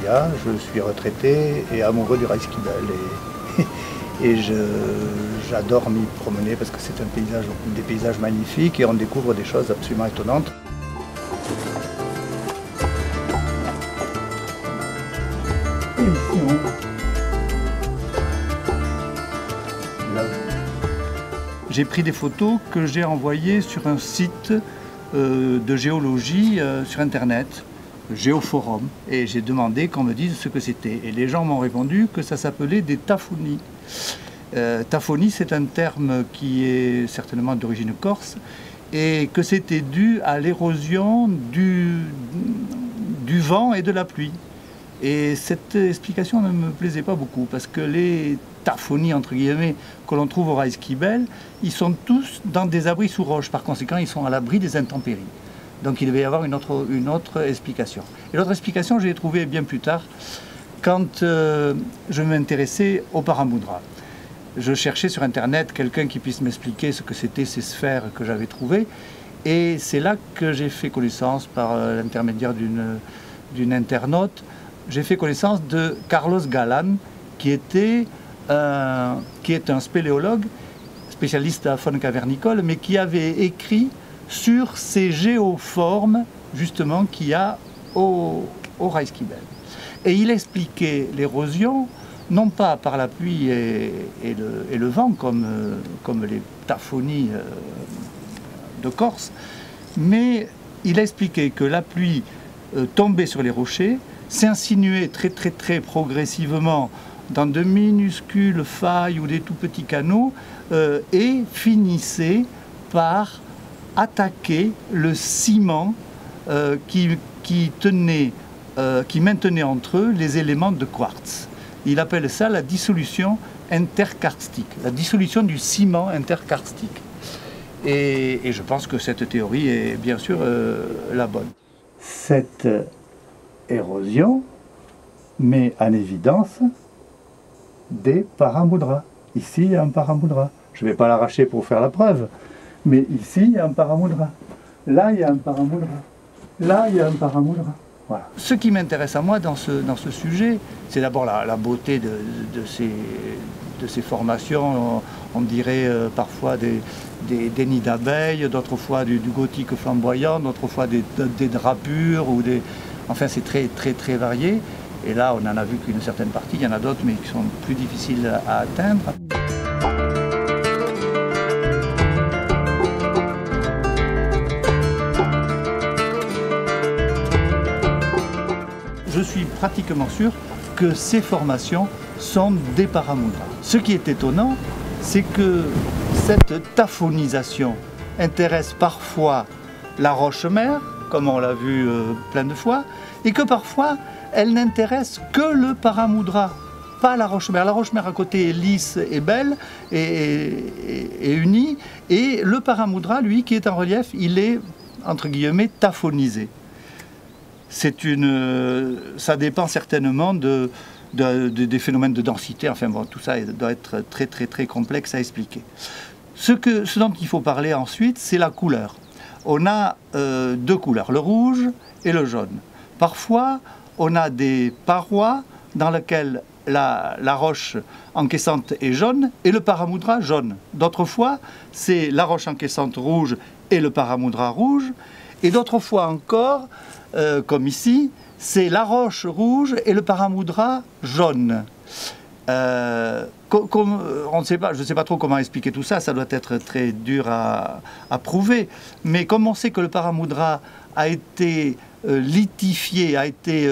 Victoria, je suis retraité et amoureux du Reiskibel. Et j'adore m'y promener parce que c'est des paysages magnifiques et on découvre des choses absolument étonnantes. J'ai pris des photos que j'ai envoyées sur un site de géologie sur internet, Géoforum, et j'ai demandé qu'on me dise ce que c'était. Et les gens m'ont répondu que ça s'appelait des taphonies. Taphonie, c'est un terme qui est certainement d'origine corse et que c'était dû à l'érosion du vent et de la pluie. Et cette explication ne me plaisait pas beaucoup parce que les taphonies, entre guillemets, que l'on trouve au Reiskibel, ils sont tous dans des abris sous roche. Par conséquent, ils sont à l'abri des intempéries. Donc il devait y avoir une autre explication. Et l'autre explication, je l'ai trouvée bien plus tard, quand je m'intéressais au Paramoudra. Je cherchais sur Internet quelqu'un qui puisse m'expliquer ce que c'était ces sphères que j'avais trouvées. Et c'est là que j'ai fait connaissance, par l'intermédiaire d'une internaute, j'ai fait connaissance de Carlos Galán, qui est un spéléologue, spécialiste à faune cavernicole, mais qui avait écrit sur ces géoformes, justement, qu'il y a au Reiskibel. Et il expliquait l'érosion, non pas par la pluie et le vent, comme les taphonies de Corse, mais il a expliqué que la pluie tombait sur les rochers, s'insinuait très progressivement dans de minuscules failles ou des tout petits canaux et finissait par attaquer le ciment qui maintenait entre eux les éléments de quartz. Il appelle ça la dissolution interkarstique, la dissolution du ciment interkarstique. Et je pense que cette théorie est bien sûr la bonne. Cette érosion met en évidence des paramoudras. Ici, il y a un paramoudra. Je ne vais pas l'arracher pour faire la preuve, mais ici, il y a un paramoudra. Là, il y a un paramoudra. Là, il y a un paramoudra. Voilà. Ce qui m'intéresse à moi dans ce sujet, c'est d'abord la beauté de ces formations. On dirait parfois des nids d'abeilles, d'autres fois du gothique flamboyant, d'autres fois des drapures ou des... Enfin, c'est très varié. Et là, on n'en a vu qu'une certaine partie. Il y en a d'autres, mais qui sont plus difficiles à atteindre. Je suis pratiquement sûr que ces formations sont des paramoudras. Ce qui est étonnant, c'est que cette taphonisation intéresse parfois la roche-mère, comme on l'a vu plein de fois, et que parfois elle n'intéresse que le paramoudra, pas la roche-mère. La roche-mère à côté est lisse et belle et unie, et le paramoudra, lui, qui est en relief, il est, entre guillemets, taphonisé. Ça dépend certainement des phénomènes de densité. Enfin bon, tout ça doit être très complexe à expliquer. Ce dont il faut parler ensuite, c'est la couleur. On a deux couleurs, le rouge et le jaune. Parfois, on a des parois dans lesquelles la roche encaissante est jaune et le paramoudra jaune. D'autres fois, c'est la roche encaissante rouge et le paramoudra rouge. Et d'autres fois encore, comme ici, c'est la roche rouge et le paramoudra jaune. Je ne sais pas trop comment expliquer tout ça, ça doit être très dur à prouver. Mais comme on sait que le paramoudra a été lithifié, a été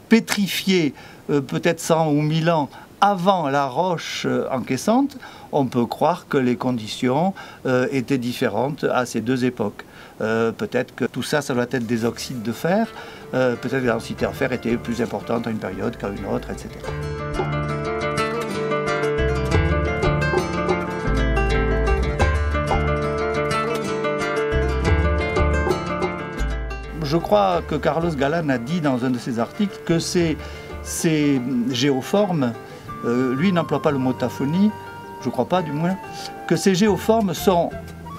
pétrifié peut-être 100 ou 1000 ans avant la roche encaissante, on peut croire que les conditions étaient différentes à ces deux époques. Peut-être que tout ça, ça doit être des oxydes de fer, peut-être que la densité en fer était plus importante à une période qu'à une autre, etc. Je crois que Carlos Galán a dit dans un de ses articles que ces géoformes, lui n'emploie pas le mot taphonie, je ne crois pas du moins, que ces géoformes sont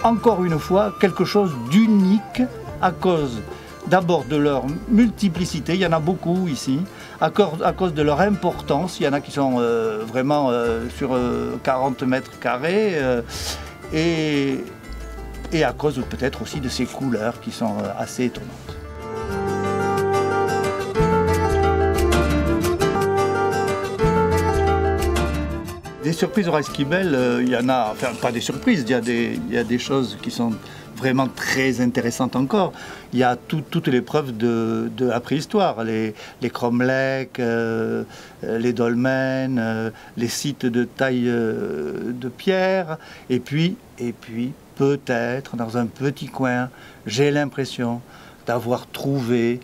encore une fois quelque chose d'unique à cause d'abord de leur multiplicité, il y en a beaucoup ici, à cause de leur importance. Il y en a qui sont vraiment sur 40 mètres carrés et à cause peut-être aussi de ces couleurs qui sont assez étonnantes. Des surprises au Reiskibel, il y en a, enfin pas des surprises, il y a des choses qui sont vraiment très intéressantes encore. Il y a toutes les preuves de la préhistoire, les cromlechs, les dolmens, les sites de taille de pierre, et puis peut-être dans un petit coin, j'ai l'impression d'avoir trouvé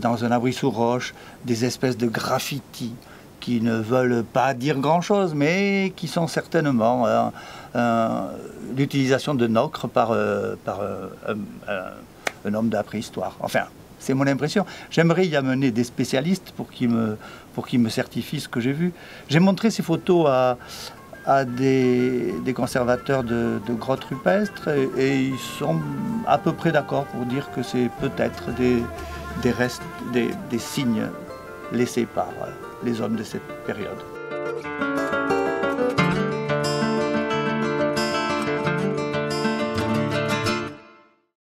dans un abri sous roche des espèces de graffitis qui ne veulent pas dire grand-chose, mais qui sont certainement l'utilisation de nocre par un homme de la préhistoire. Enfin, c'est mon impression. J'aimerais y amener des spécialistes pour qu'ils me certifient ce que j'ai vu. J'ai montré ces photos à des conservateurs de grottes rupestres et ils sont à peu près d'accord pour dire que c'est peut-être des restes, des signes laissés par les hommes de cette période.